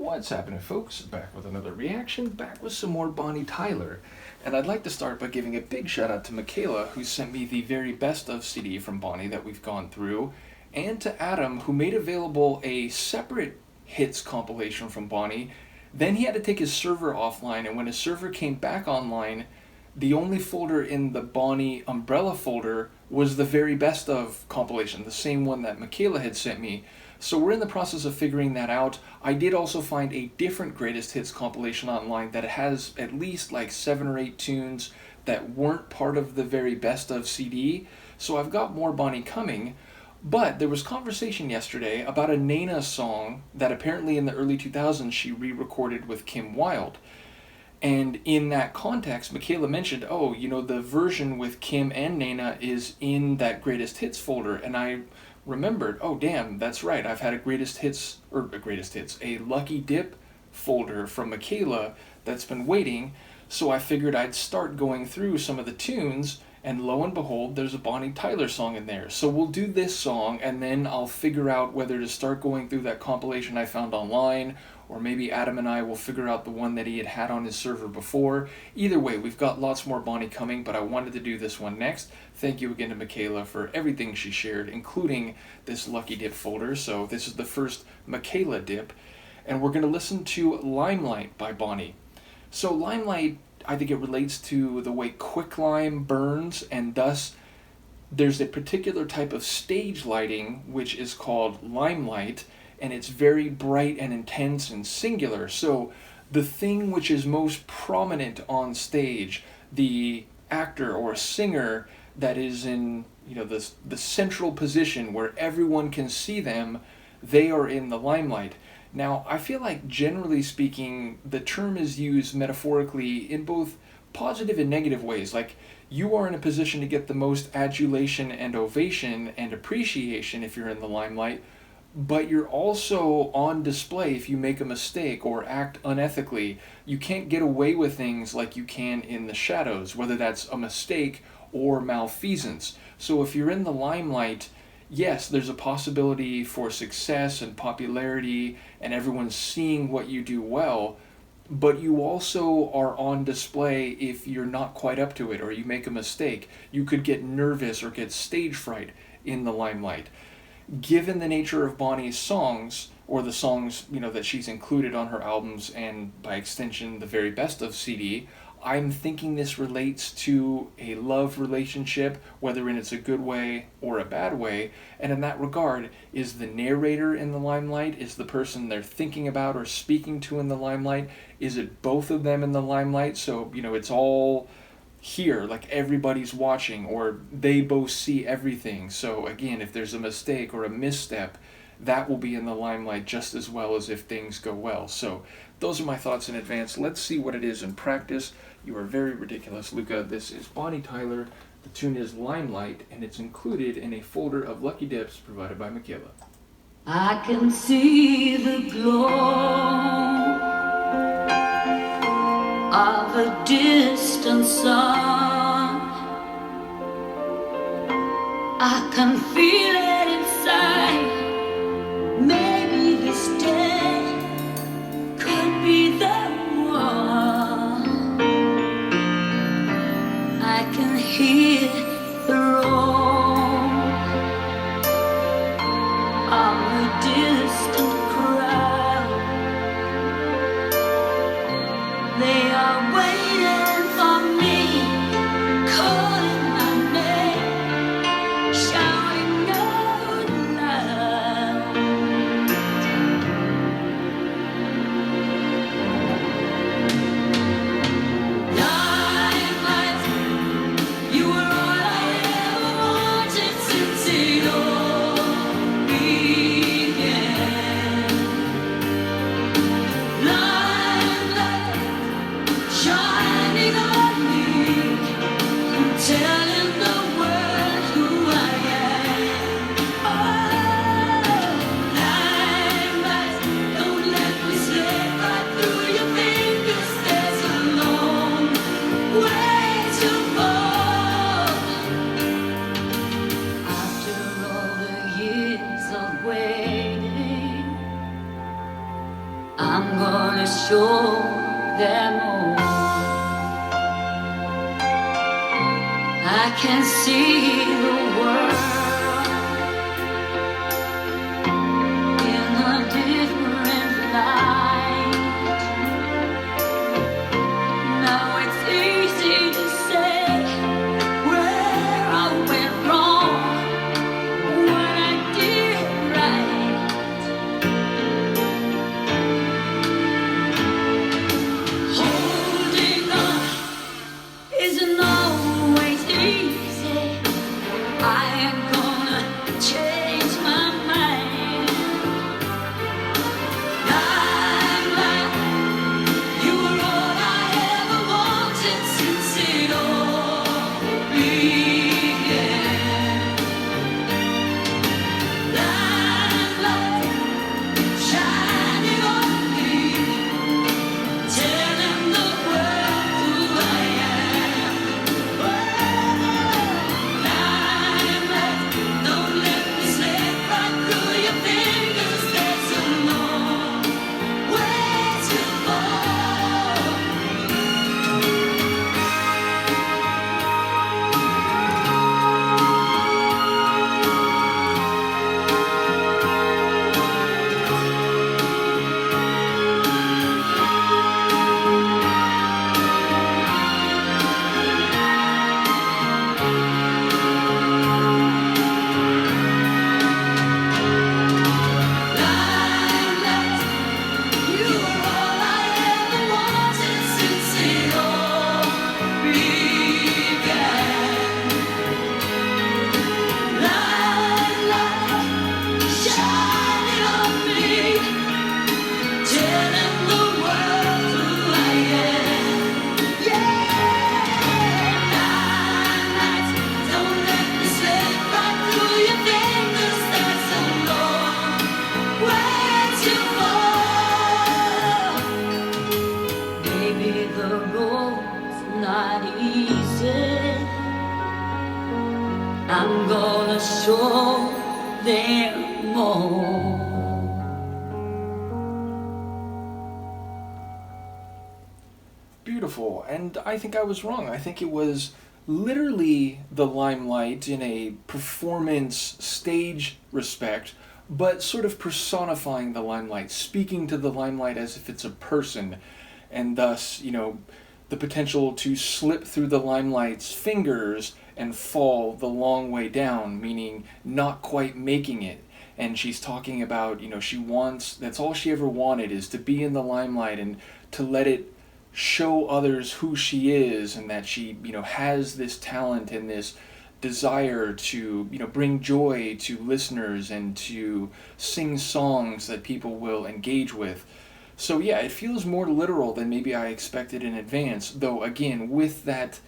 What's happening, folks? Back with another reaction, back with some more Bonnie Tyler. And I'd like to start by giving a big shout out to Michaela, who sent me the very best of CD from Bonnie that we've gone through, and to Adam, who made available a separate hits compilation from Bonnie. Then he had to take his server offline, and when his server came back online, the only folder in the Bonnie umbrella folder was the very best of compilation, the same one that Michaela had sent me. So we're in the process of figuring that out. I did also find a different greatest hits compilation online that has at least like 7 or 8 tunes that weren't part of the very best of CD. So I've got more Bonnie coming. But there was conversation yesterday about a Nena song that apparently in the early 2000s she re-recorded with Kim Wilde. And in that context, Michaela mentioned, oh, the version with Kim and Nena is in that greatest hits folder. And I remembered, oh damn, that's right, I've had a a Lucky Dip folder from Michaela that's been waiting, so I figured I'd start going through some of the tunes, and lo and behold, there's a Bonnie Tyler song in there. So we'll do this song, and then I'll figure out whether to start going through that compilation I found online, or maybe Adam and I will figure out the one that he had on his server before. Either way, we've got lots more Bonnie coming, but I wanted to do this one next. Thank you again to Michaela for everything she shared, including this Lucky Dip folder. So this is the first Michaela dip, and we're going to listen to Limelight by Bonnie. So Limelight, I think it relates to the way quicklime burns, and thus there's a particular type of stage lighting which is called limelight, and it's very bright and intense and singular. So the thing which is most prominent on stage, the actor or singer that is in the central position where everyone can see them, they are in the limelight. Now, I feel like generally speaking, the term is used metaphorically in both positive and negative ways. Like, you are in a position to get the most adulation and ovation and appreciation if you're in the limelight, but you're also on display if you make a mistake or act unethically. You can't get away with things like you can in the shadows, whether that's a mistake or malfeasance. So if you're in the limelight, yes, there's a possibility for success and popularity and everyone seeing what you do well, but you also are on display if you're not quite up to it or you make a mistake. You could get nervous or get stage fright in the limelight. Given the nature of Bonnie's songs, or the songs that she's included on her albums and by extension the very best of CD, I'm thinking this relates to a love relationship, whether it's a good way or a bad way. And in that regard, is the narrator in the limelight? Is the person they're thinking about or speaking to in the limelight? Is it both of them in the limelight? So, it's all here, like everybody's watching, or they both see everything. So again, if there's a mistake or a misstep, that will be in the limelight just as well as if things go well. So those are my thoughts in advance. Let's see what it is in practice. You are very ridiculous, Luca. This is Bonnie Tyler. The tune is Limelight, and it's included in a folder of Lucky Dips provided by Michaela. I can see the glow of a distant sun. I can feel it inside. Maybe this day could be the one. I can hear the roar of a distant crowd. They are waiting for me, calling my name, shouting out. I'm gonna show them all. I can see the world in a different light. Now it's easy to say where I went wrong, what I did right. Holding on isn't always easy. I am gonna change my mind. Limelight, you were all I ever wanted since it all began. Limelight, shining on me, telling the world who I am. Limelight, don't let me slip right through your fingers. There's a long way to fall. Limelight, you were all I ever wanted since it all began. Limelight, shining on me, telling the world who I am. Yeah, limelight, don't let me slip right through your fingers. There's a long way to fall. Maybe the road's not easy. I'm gonna show them all. Beautiful, and I think I was wrong. I think it was literally the Limelight in a performance stage respect, but sort of personifying the Limelight, speaking to the Limelight as if it's a person, and thus, the potential to slip through the Limelight's fingers and fall the long way down, meaning not quite making it. And she's talking about, that's all she ever wanted is to be in the limelight and to let it show others who she is, and that she, has this talent and this desire to, bring joy to listeners and to sing songs that people will engage with. So yeah, it feels more literal than maybe I expected in advance, though again, with that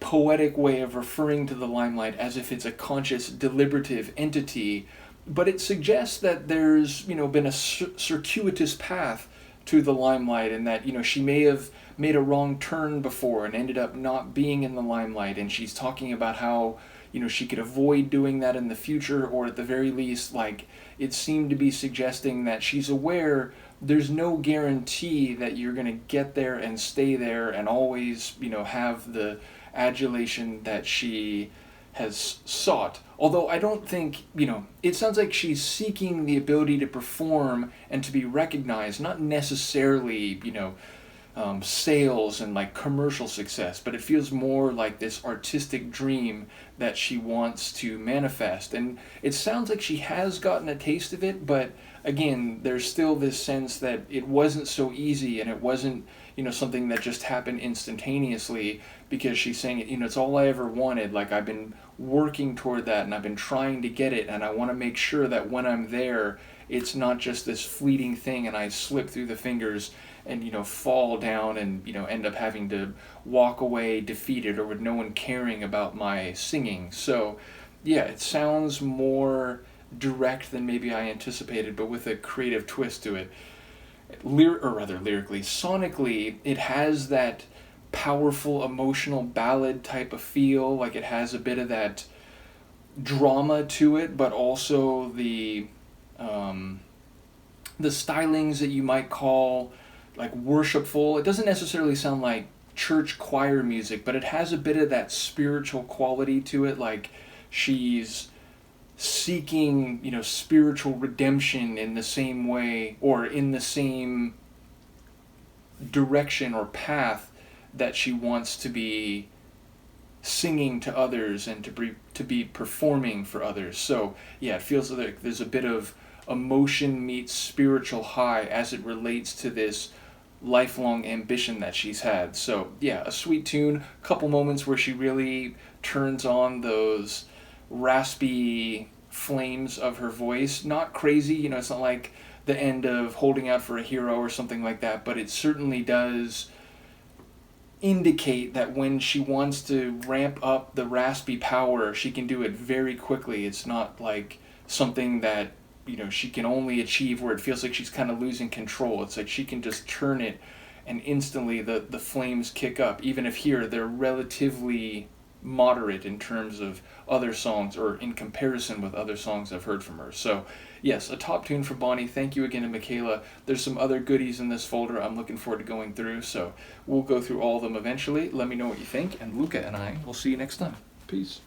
poetic way of referring to the limelight as if it's a conscious, deliberative entity, but it suggests that there's, been a circuitous path to the limelight, and that, she may have made a wrong turn before and ended up not being in the limelight, and she's talking about how, she could avoid doing that in the future, or at the very least, it seemed to be suggesting that she's aware there's no guarantee that you're going to get there and stay there and always, have the adulation that she has sought. Although I don't think, it sounds like she's seeking the ability to perform and to be recognized, not necessarily, sales and commercial success, but it feels more like this artistic dream that she wants to manifest. And it sounds like she has gotten a taste of it, but again, there's still this sense that it wasn't so easy, and it wasn't, something that just happened instantaneously, because she's saying, it's all I ever wanted. I've been working toward that, and I've been trying to get it, and I want to make sure that when I'm there, it's not just this fleeting thing and I slip through the fingers and, fall down and, end up having to walk away defeated or with no one caring about my singing. So, yeah, it sounds more direct than maybe I anticipated, but with a creative twist to it. Lyrically, sonically, it has that powerful, emotional ballad type of feel. It has a bit of that drama to it, but also the the stylings that you might call like worshipful. It doesn't necessarily sound like church choir music, but it has a bit of that spiritual quality to it, like she's seeking, spiritual redemption in the same way or in the same direction or path that she wants to be singing to others and to be performing for others. So yeah, it feels like there's a bit of emotion meets spiritual high as it relates to this lifelong ambition that she's had. So yeah, a sweet tune, couple moments where she really turns on those raspy flames of her voice. Not crazy, it's not like the end of Holding Out for a Hero or something like that, but it certainly does indicate that when she wants to ramp up the raspy power, she can do it very quickly. It's not like something that, she can only achieve where it feels like she's kind of losing control. It's like she can just turn it and instantly the flames kick up. Even if here they're relatively moderate in terms of other songs or in comparison with other songs I've heard from her. So yes, a top tune for Bonnie. Thank you again to Michaela. There's some other goodies in this folder I'm looking forward to going through, so we'll go through all of them eventually. Let me know what you think, and Luca and I will see you next time. Peace.